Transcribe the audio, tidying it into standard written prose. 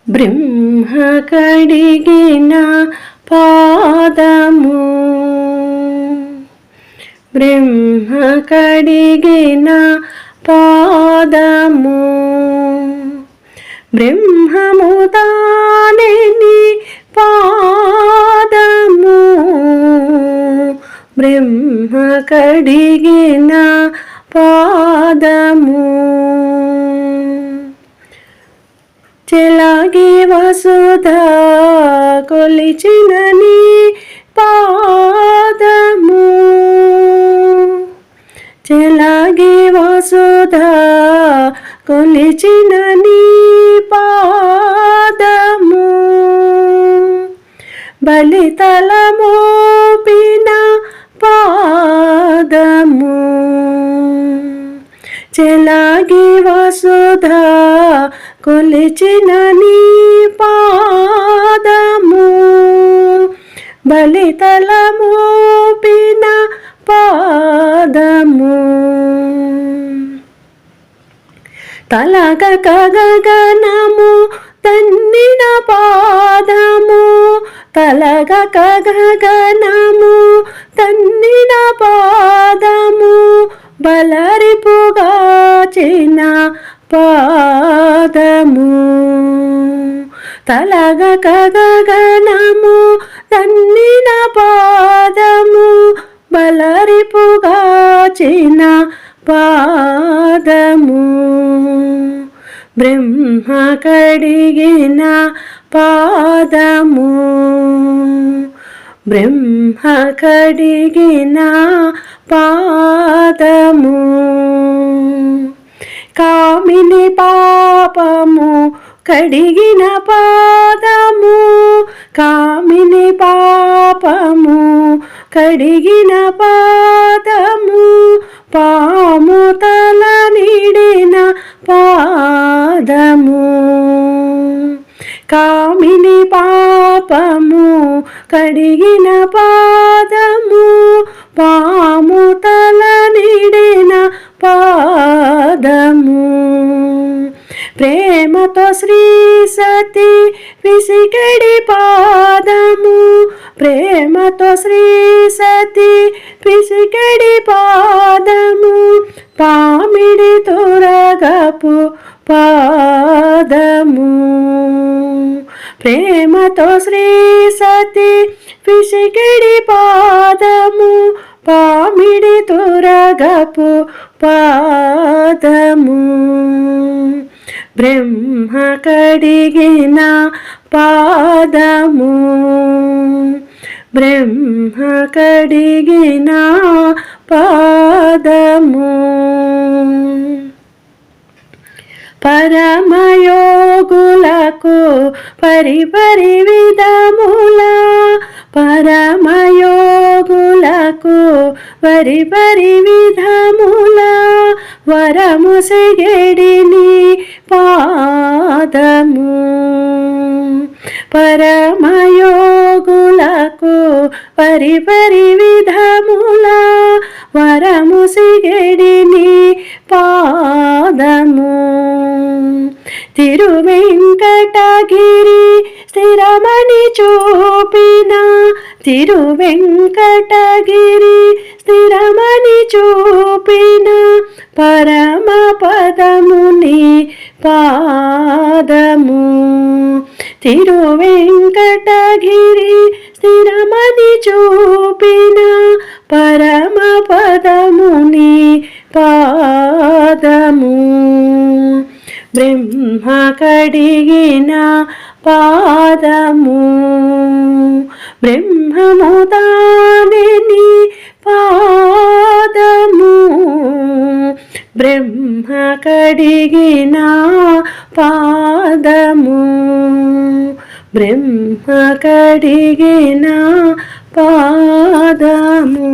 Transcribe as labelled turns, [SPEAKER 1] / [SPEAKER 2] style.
[SPEAKER 1] బ్రహ్మ కడిగిన పాదము, బ్రహ్మ కడిగిన పాదము, బ్రహ్మము తానెని పాదము, బ్రహ్మ కడిగిన పాదము, చెలాగి వసుధ కొలిచిన నీ పాదము, చెలాగి వసుధ కొలిచిన నీ పాదము, బలితల మోపిన పాదము, చెలాగి వసుధ కొలిచిన నీ పాదము, బలితల మోపిన పాదము, తలగ గగనము తన్నిన పాదము, తలగ గగనము తన్నిన పాదము, బలరిపుగాచిన పాదము, తలగ గగనము తన్నిన పాదము, బలరిపుగాచిన పాదము, బ్రహ్మ కడిగిన పాదము, బ్రహ్మ కడిగిన పాదము, కామిని పాపము కడిగిన పాదము, కామిని పాపము కడిగిన పాదము, పాము తల నిడిన పాదము, కామిని పాపము కడిగిన పాదము, పాము తల నిడిన పాదము, ప్రేమతో శ్రీ సతి పిసికడి పాదము, ప్రేమతో శ్రీ సతి పిసికడి పాదము, పామిడి తురగపు పాదము, ప్రేమతో శ్రీ సతి పిసికడి పాదము, పామిడి తురగపు పాదము, బ్రహ్మ కడిగిన పాదము, బ్రహ్మ కడిగిన పాదము, పరమయోగులకు పరిపరి విధముల, పరమయోగులకు పరిపరి విధముల, వరము సెగడిని పాదము, పరమయోగులకు పరిపరి విధముల, వరము సెగడిని పాదము, తిరువెంకటగిరి స్థిరమని చూపిన, తిరువెంకటగిరి స్థిరమని చూపిన, పరమ పదముని పాదము, తిరువెంకటగిరి స్థిరమని చూపిన, పరమ పదముని పాదము, బ్రహ్మ కడిగిన పాదము, బ్రహ్మము తానెని పాదము, బ్రహ్మ కడిగిన పాదము, బ్రహ్మ కడిగిన పాదము.